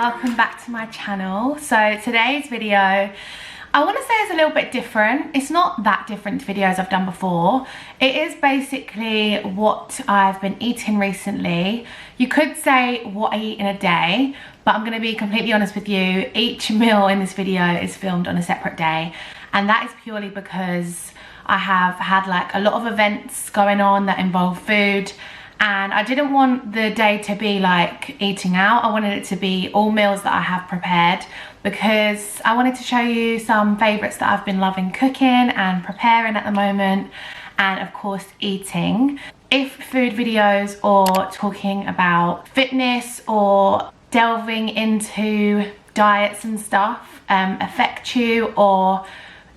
welcome back to my channel. So today's video, I want to say is a little bit different. It's not that different to videos I've done before. It is basically what I've been eating recently. You could say what I eat in a day, but I'm going to be completely honest with you. Each meal in this video is filmed on a separate day, and that is purely because I have had like a lot of events going on that involve food, and I didn't want the day to be like eating out. I wanted it to be all meals that I have prepared, because I wanted to show you some favourites that I've been loving cooking and preparing at the moment, and of course eating. If food videos or talking about fitness or delving into diets and stuff affect you or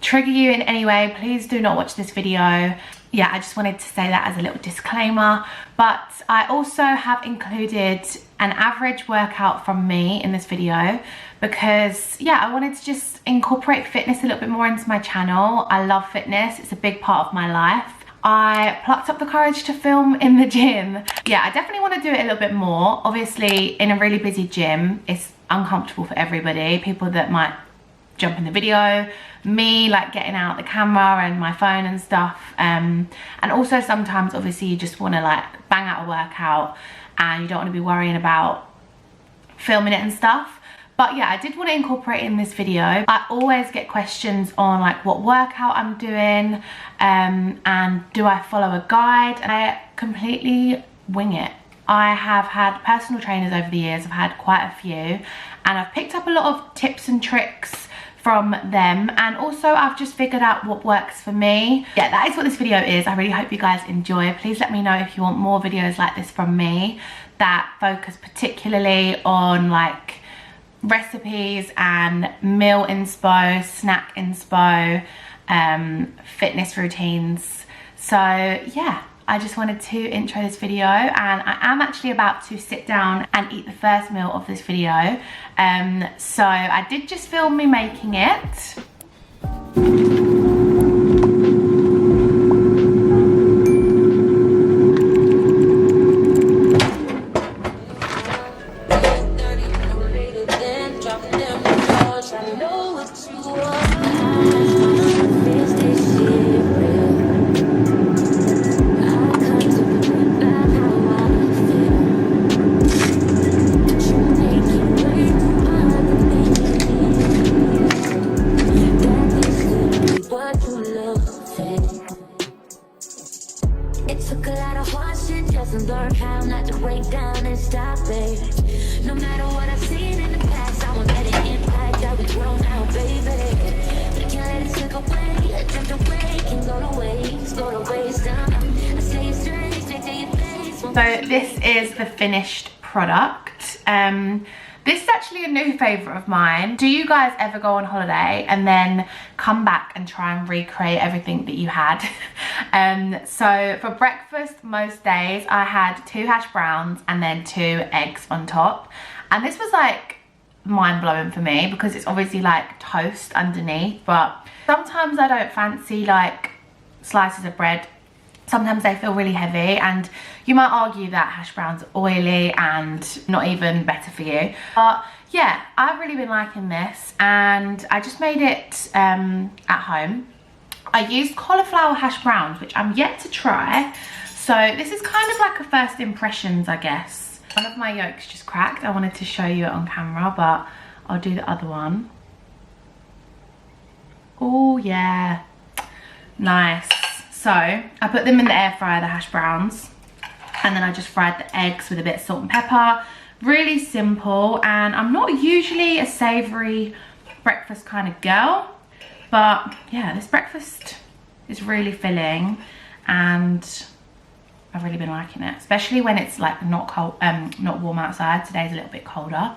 trigger you in any way, please do not watch this video. Yeah, I just wanted to say that as a little disclaimer. But I also have included an average workout from me in this video because, yeah, I wanted to just incorporate fitness a little bit more into my channel. I love fitness. It's a big part of my life. I plucked up the courage to film in the gym. Yeah, I definitely want to do it a little bit more. Obviously, in a really busy gym, it's uncomfortable for everybody. People that might jump in the video, me like getting out the camera and my phone and stuff, and also sometimes obviously you just want to like bang out a workout and you don't want to be worrying about filming it and stuff. But yeah, I did want to incorporate in this video. I always get questions on like what workout I'm doing, and do I follow a guide. I completely wing it. I have had personal trainers over the years. I've had quite a few, and I've picked up a lot of tips and tricks from them, and also I've just figured out what works for me. Yeah, that is what this video is. I really hope you guys enjoy. Please let me know if you want more videos like this from me that focus particularly on like recipes and meal inspo, snack inspo, fitness routines. So yeah, I just wanted to intro this video, and I am actually about to sit down and eat the first meal of this video. So I did just film me making it. So this is the finished product. This is actually a new favourite of mine. Do you guys ever go on holiday and then come back and try and recreate everything that you had? So for breakfast most days I had 2 hash browns and then 2 eggs on top, and this was like mind-blowing for me because it's obviously like toast underneath, but sometimes I don't fancy like slices of bread. Sometimes they feel really heavy, and you might argue that hash browns are oily and not even better for you. But yeah, I've really been liking this, and I just made it at home. I used cauliflower hash browns, which I'm yet to try. So this is kind of like a first impressions, I guess. One of my yolks just cracked. I wanted to show you it on camera, but I'll do the other one. Oh yeah, nice. So I put them in the air fryer, the hash browns, and then I just fried the eggs with a bit of salt and pepper. Really simple, and I'm not usually a savoury breakfast kind of girl, but yeah, this breakfast is really filling, and I've really been liking it, especially when it's like not cold, not warm outside. Today's a little bit colder.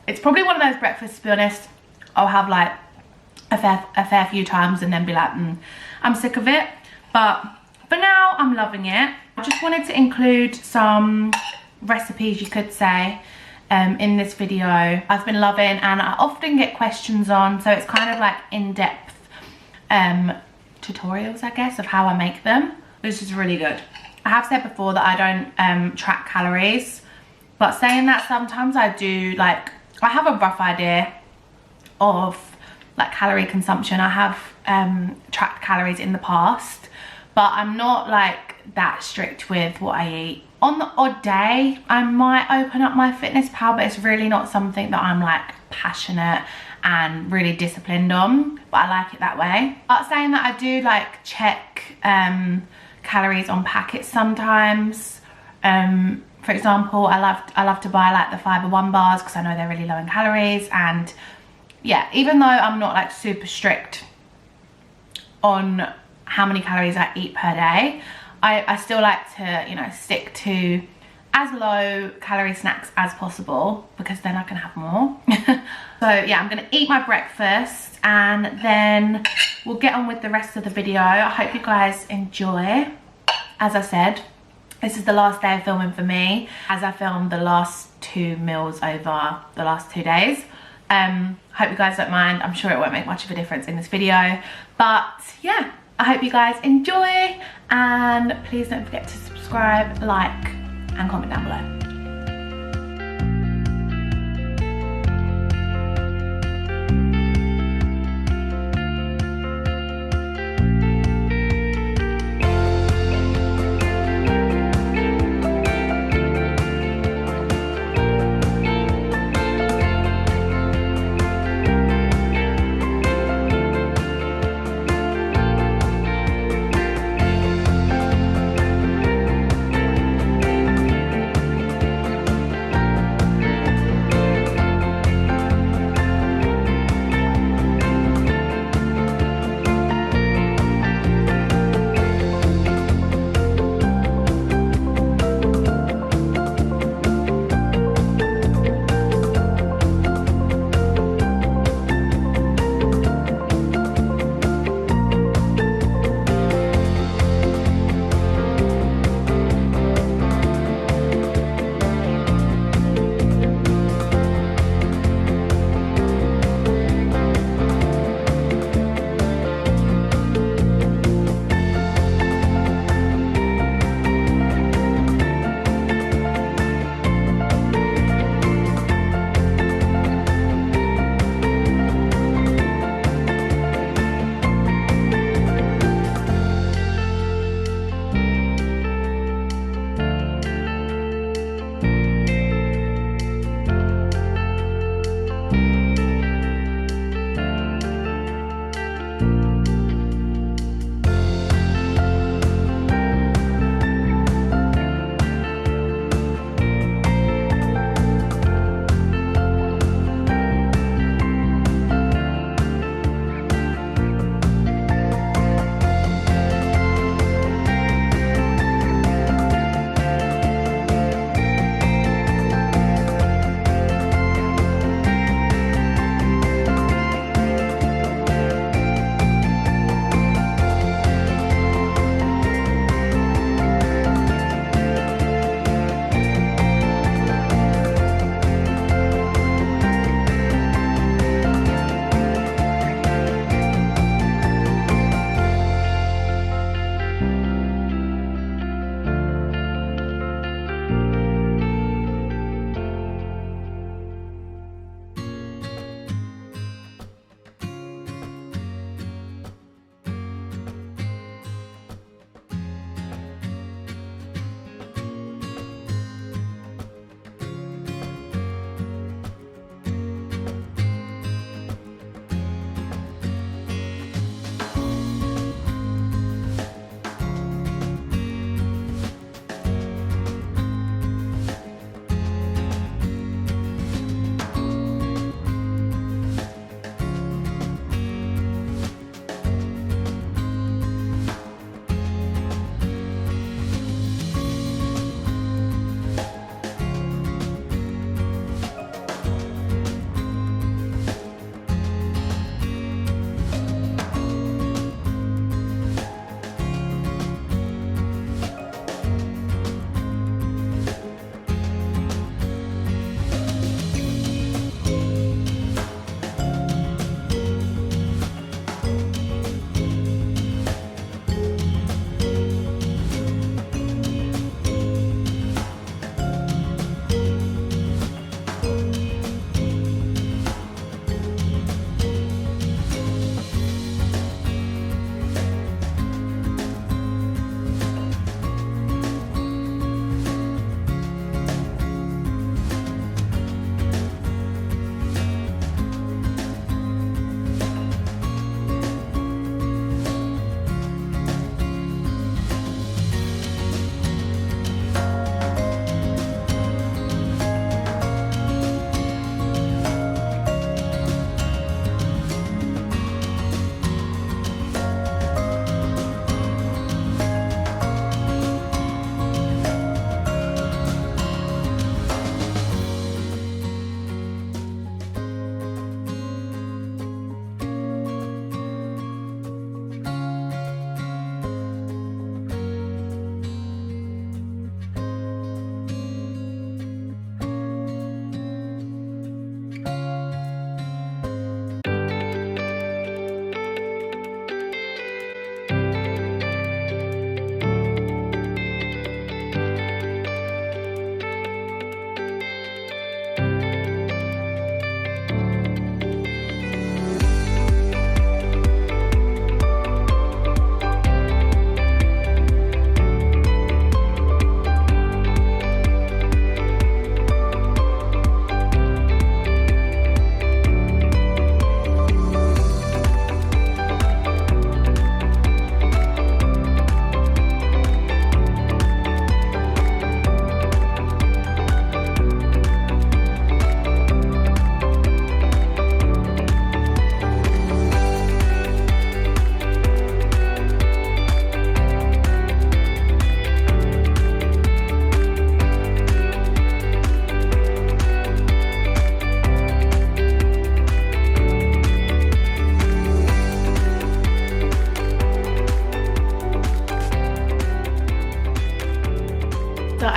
It's probably one of those breakfasts, to be honest, I'll have like a fair few times and then be like, I'm sick of it. But for now, I'm loving it. I just wanted to include some recipes, you could say, in this video. I've been loving, and I often get questions on, so it's kind of like in-depth tutorials, I guess, of how I make them. This is really good. I have said before that I don't track calories, but saying that, sometimes I do, like, I have a rough idea of like calorie consumption. I have tracked calories in the past, but I'm not like that strict with what I eat. On the odd day I might open up MyFitnessPal, but it's really not something that I'm like passionate and really disciplined on, but I like it that way. But saying that, I do like check calories on packets sometimes. For example, I love to buy like the Fibre One bars because I know they're really low in calories. And yeah, even though I'm not like super strict on how many calories I eat per day, I still like to, you know, stick to as low calorie snacks as possible, because then I can have more. So yeah, I'm gonna eat my breakfast and then we'll get on with the rest of the video. I hope you guys enjoy. As I said, this is the last day of filming for me, as I filmed the last 2 meals over the last 2 days. Hope you guys don't mind. I'm sure it won't make much of a difference in this video, but yeah, I hope you guys enjoy, and please don't forget to subscribe, like, and comment down below.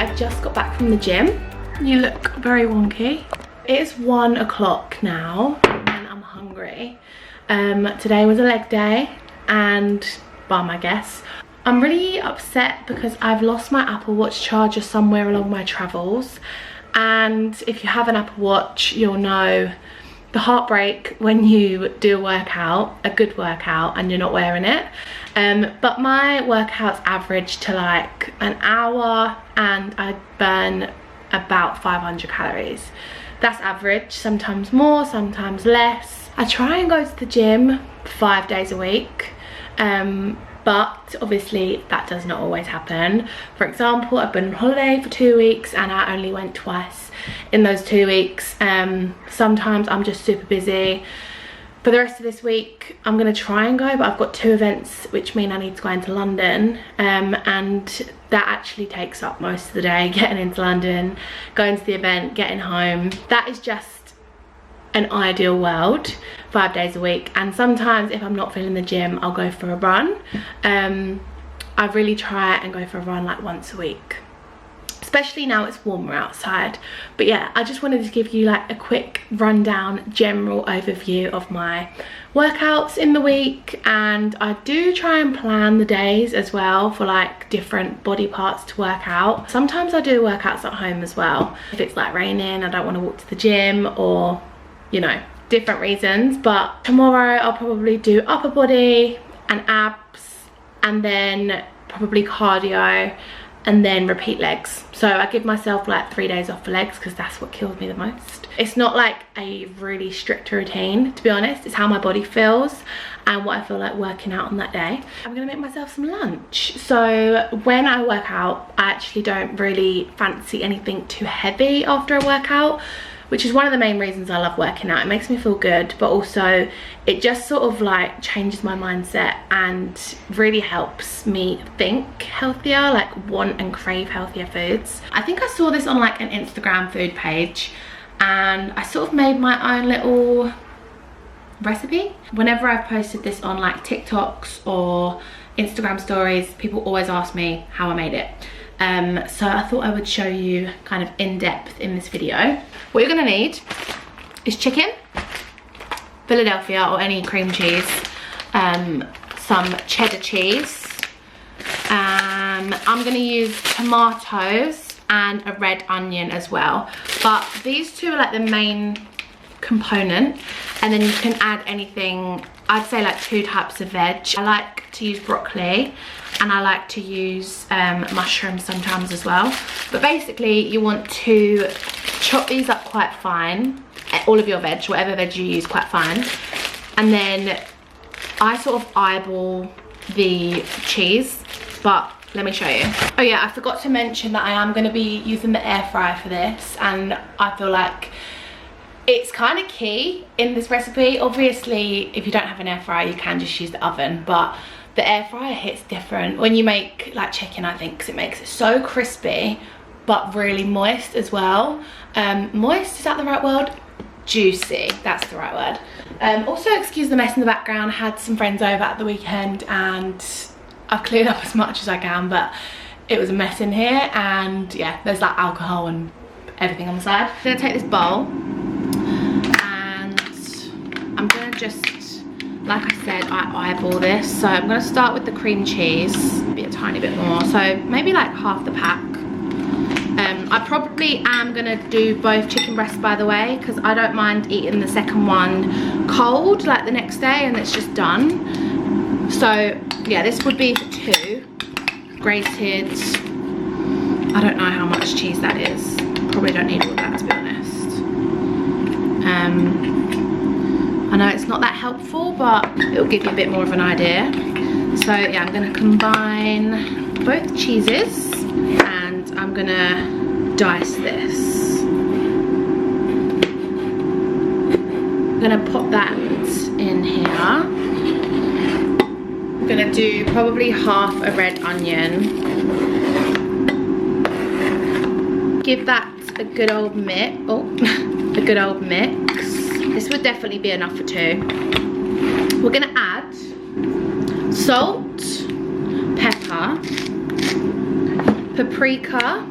I just got back from the gym. You look very wonky. It's 1 o'clock now and I'm hungry. Today was a leg day and by my guess, I'm really upset because I've lost my Apple Watch charger somewhere along my travels. And if you have an Apple Watch, you'll know the heartbreak when you do a workout, a good workout, and you're not wearing it. But my workouts average to like an hour and I burn about 500 calories. That's average, sometimes more, sometimes less. I try and go to the gym 5 days a week, but obviously that does not always happen. For example, I've been on holiday for 2 weeks and I only went twice in those 2 weeks. Sometimes I'm just super busy. For the rest of this week, I'm gonna try and go, but I've got 2 events which mean I need to go into London, and that actually takes up most of the day, getting into London, going to the event, getting home. That is just an ideal world, 5 days a week. And sometimes if I'm not feeling the gym, I'll go for a run. I really try and go for a run like once a week, especially now it's warmer outside. But yeah, I just wanted to give you like a quick rundown, general overview of my workouts in the week. And I do try and plan the days as well for like different body parts to work out. Sometimes I do workouts at home as well. If it's like raining, I don't want to walk to the gym, or you know, different reasons. But tomorrow I'll probably do upper body and abs, and then probably cardio, and then repeat legs. So I give myself like 3 days off for legs because that's what kills me the most. It's not like a really strict routine, to be honest. It's how my body feels and what I feel like working out on that day. I'm gonna make myself some lunch. So when I work out, I actually don't really fancy anything too heavy after a workout, which is one of the main reasons I love working out. It makes me feel good, but also it just sort of like changes my mindset and really helps me think healthier, like want and crave healthier foods. I think I saw this on like an Instagram food page and I sort of made my own little recipe. Whenever I've posted this on like TikToks or Instagram stories, people always ask me how I made it. So I thought I would show you kind of in depth in this video. What you're gonna need is chicken, Philadelphia or any cream cheese, some cheddar cheese. I'm gonna use tomatoes and a red onion as well. But these two are like the main component, and then you can add anything. I'd say like 2 types of veg. I like to use broccoli and I like to use mushrooms sometimes as well. But basically you want to chop these up quite fine, all of your veg, whatever veg you use, quite fine. And then I sort of eyeball the cheese, but let me show you. Oh yeah, I forgot to mention that I am going to be using the air fryer for this, and I feel like it's kind of key in this recipe. Obviously, if you don't have an air fryer, you can just use the oven, but the air fryer hits different when you make like chicken, I think, because it makes it so crispy, but really moist as well. Moist, is that the right word? Juicy, that's the right word. Also, excuse the mess in the background. I had some friends over at the weekend and I've cleared up as much as I can, but it was a mess in here, and yeah, there's like alcohol and everything on the side. I'm gonna take this bowl and I'm gonna just, like I said, I eyeball this. So I'm gonna start with the cream cheese, maybe a tiny bit more, so maybe like half the pack. I probably am gonna do both chicken breasts, by the way, because I don't mind eating the second one cold like the next day and it's just done. So yeah, this would be for 2 grated. I don't know how much cheese that is. Probably don't need all of that, to be honest. I know it's not that helpful, but it'll give you a bit more of an idea. So yeah, I'm gonna combine both cheeses and I'm gonna dice this. I'm gonna pop that in here. I'm gonna do probably half a red onion. Give that a good old mix. Oh, a good old mix. This would definitely be enough for 2. We're gonna add salt, pepper, paprika,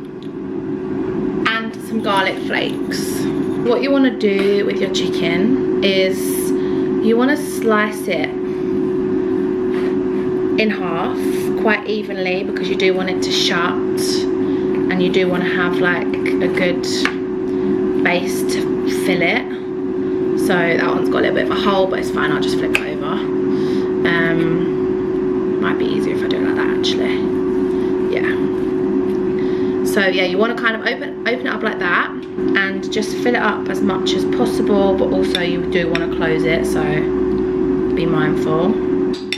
some garlic flakes. What you want to do with your chicken is you want to slice it in half quite evenly, because you do want it to shut, and you do want to have like a good base to fill it. So that one's got a little bit of a hole, but it's fine, I'll just flip it over. Might be easier if I do it like that actually. Yeah. So yeah, you want to kind of open it up like that and just fill it up as much as possible, but also you do want to close it, so be mindful.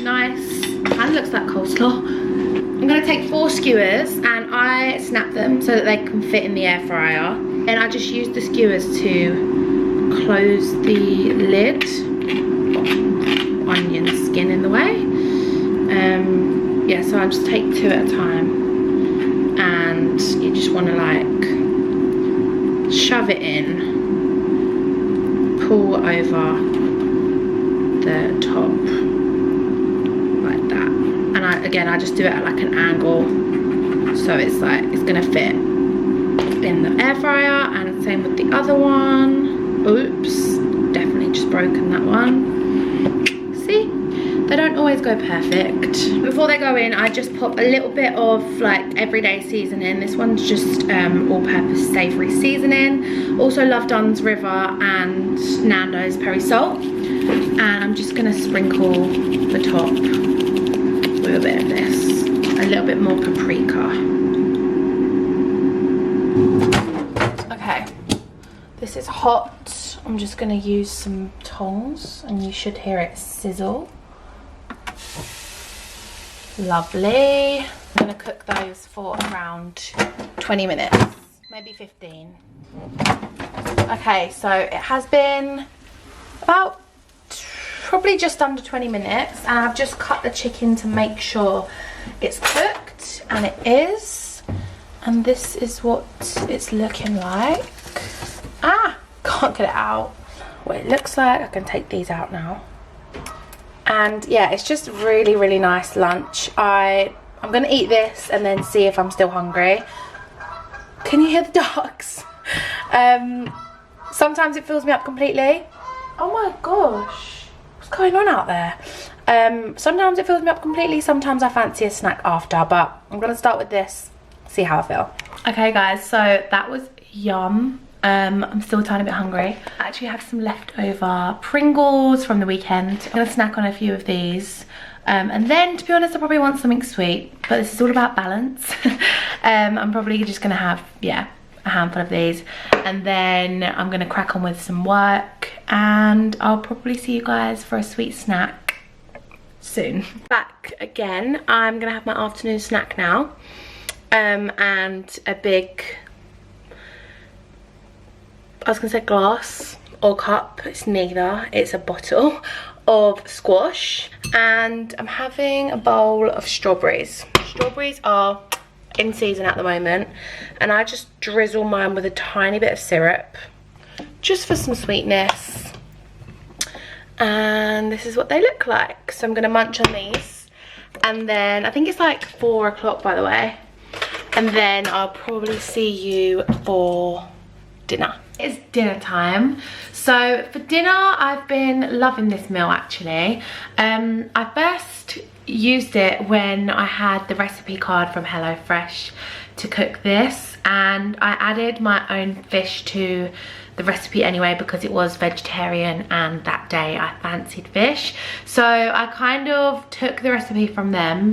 Nice, kind of looks like coleslaw. I'm going to take 4 skewers and I snap them so that they can fit in the air fryer. And I just use the skewers to close the lid. Onion skin in the way. Yeah, so I just take 2 at a time. And you just want to like shove it in, pull over the top like that, and I just do it at like an angle, so it's like it's gonna fit in the air fryer. And same with the other one. Oops, definitely just broken that one. See, they don't always go perfect. Before they go in, I just pop a little bit of like everyday seasoning. This one's just all-purpose savoury seasoning. Also love Dunn's River and Nando's Peri Salt. And I'm just gonna sprinkle the top with a bit of this. A little bit more paprika. Okay, this is hot. I'm just gonna use some tongs and you should hear it sizzle. Lovely. I'm gonna cook those for around 20 minutes, maybe 15. Okay, so it has been about probably just under 20 minutes, and I've just cut the chicken to make sure it's cooked, and it is. And this is what it's looking like. Ah, can't get it out. What it looks like, I can take these out now. And yeah, it's just really, really nice lunch. I'm gonna eat this and then see if I'm still hungry. Can you hear the ducks? Sometimes it fills me up completely. Oh my gosh, what's going on out there? Sometimes it fills me up completely, sometimes I fancy a snack after, but I'm gonna start with this, see how I feel. Okay guys, so that was yum. I'm still a tiny bit hungry. I actually have some leftover Pringles from the weekend. I'm gonna snack on a few of these. And then, to be honest, I probably want something sweet, but this is all about balance. I'm probably just gonna have, yeah, a handful of these. And then I'm gonna crack on with some work, and I'll probably see you guys for a sweet snack soon. Back again. I'm gonna have my afternoon snack now. And a big, I was gonna say glass or cup, it's neither, it's a bottle of squash, and I'm having a bowl of strawberries. Strawberries are in season at the moment, and I just drizzle mine with a tiny bit of syrup just for some sweetness, and this is what they look like. So I'm gonna munch on these, and then I think it's like 4 o'clock by the way, and then I'll probably see you for dinner. It's dinner time. So for dinner, I've been loving this meal actually. I first used it when I had the recipe card from HelloFresh to cook this, and I added my own fish to the recipe anyway because it was vegetarian and that day I fancied fish. So I kind of took the recipe from them.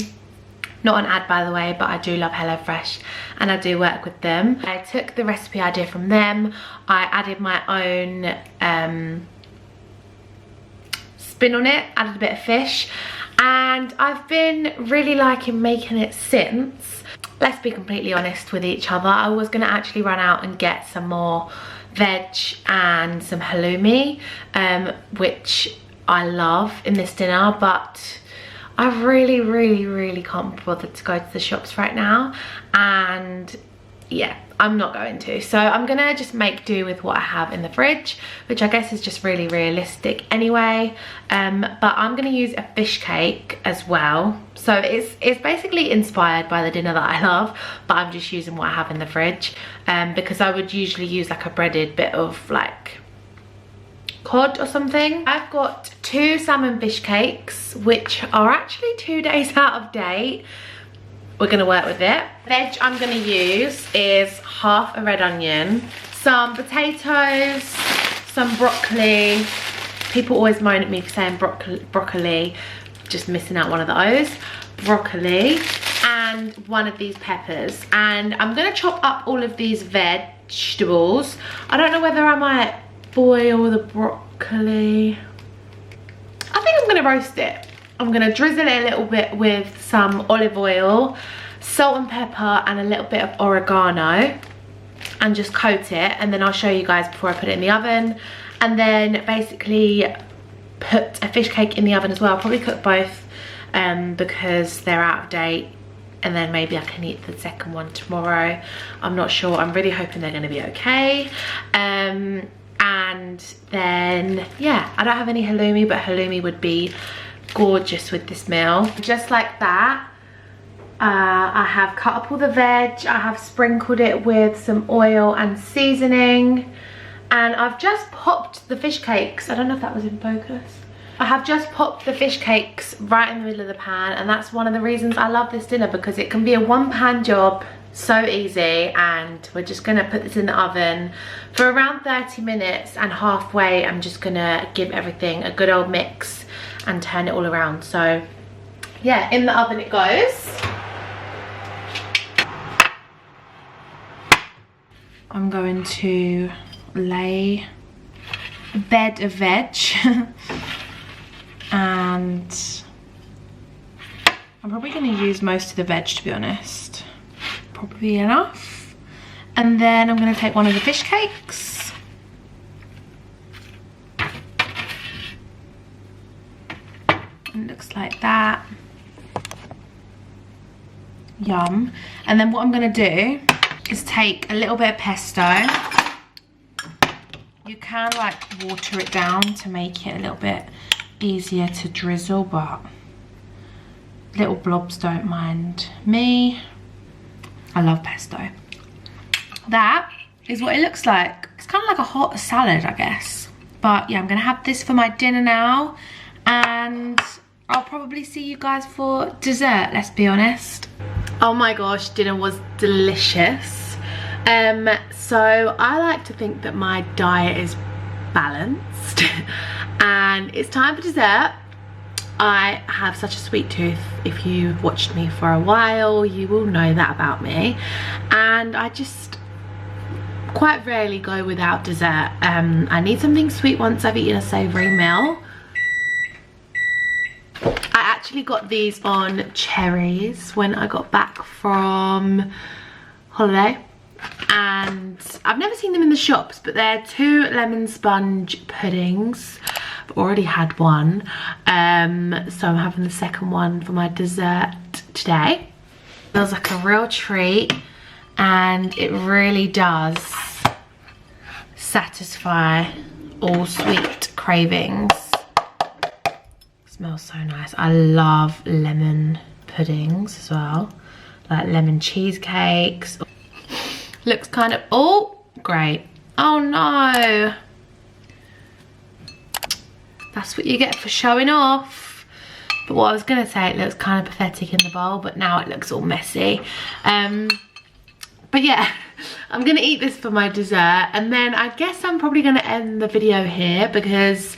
Not an ad by the way, but I do love HelloFresh and I do work with them. I took the recipe idea from them. I added my own spin on it, added a bit of fish, and I've been really liking making it since. Let's be completely honest with each other. I was gonna actually run out and get some more veg and some halloumi, which I love in this dinner, but I really can't be bothered to go to the shops right now, and yeah, I'm not going to. So I'm gonna just make do with what I have in the fridge, which I guess is just really realistic anyway. But I'm gonna use a fish cake as well. So it's basically inspired by the dinner that I love, but I'm just using what I have in the fridge, because I would usually use like a breaded bit of like cod or something. I've got 2 salmon fish cakes, which are actually 2 days out of date. We're gonna work with it. Veg I'm gonna use is half a red onion, some potatoes, some broccoli. People always moan at me for saying broccoli, just missing out one of those. Broccoli and one of these peppers. And I'm gonna chop up all of these vegetables. I don't know whether I might boil the broccoli. I think I'm gonna roast it. I'm gonna drizzle it a little bit with some olive oil, salt and pepper, and a little bit of oregano, and just coat it. And then I'll show you guys before I put it in the oven. And then basically put a fish cake in the oven as well. I'll probably cook both because they're out of date. And then maybe I can eat the second one tomorrow. I'm not sure. I'm really hoping they're gonna be okay. And then, yeah, I don't have any halloumi, but halloumi would be gorgeous with this meal. Just like that, I have cut up all the veg. I have sprinkled it with some oil and seasoning, and I've just popped the fish cakes. I don't know if that was in focus. I have just popped the fish cakes right in the middle of the pan, and that's one of the reasons I love this dinner, because it can be a one-pan job, so easy. And we're just gonna put this in the oven for around 30 minutes, and halfway I'm just gonna give everything a good old mix and turn it all around. So yeah, in the oven it goes. I'm going to lay a bed of veg and I'm probably going to use most of the veg, to be honest. Probably enough. And then I'm going to take one of the fish cakes. It looks like that. Yum. And then what I'm going to do is take a little bit of pesto. You can like water it down to make it a little bit easier to drizzle, but little blobs don't mind me. I love pesto. That is what it looks like. It's kind of like a hot salad, I guess. But yeah, I'm gonna have this for my dinner now, and I'll probably see you guys for dessert, let's be honest. Oh my gosh, dinner was delicious. So I like to think that my diet is balanced and it's time for dessert. I have such a sweet tooth. If you've watched me for a while, you will know that about me, and I just quite rarely go without dessert. I need something sweet once I've eaten a savoury meal. I actually got these on cherries when I got back from holiday, and I've never seen them in the shops, but they're 2 lemon sponge puddings. I've already had one, so I'm having the second one for my dessert today. Feels like a real treat, and it really does satisfy all sweet cravings. Smells so nice. I love lemon puddings as well, like lemon cheesecakes. Looks kind of, oh, great. Oh no. That's what you get for showing off. But what I was gonna say, it looks kind of pathetic in the bowl, but now it looks all messy. But yeah, I'm gonna eat this for my dessert, and then I guess I'm probably gonna end the video here, because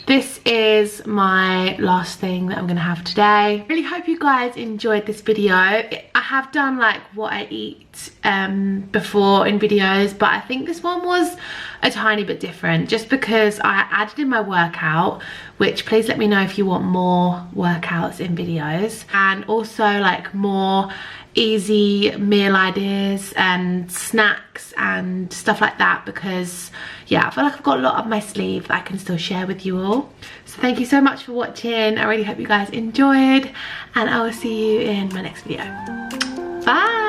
this is my last thing that I'm gonna have today. Really hope you guys enjoyed this video. I have done like what I eat before in videos, but I think this one was a tiny bit different, just because I added in my workout, which please let me know if you want more workouts in videos, and also like more easy meal ideas and snacks and stuff like that, because yeah, I feel like I've got a lot up my sleeve that I can still share with you all. So thank you so much for watching. I really hope you guys enjoyed, and I will see you in my next video. Bye.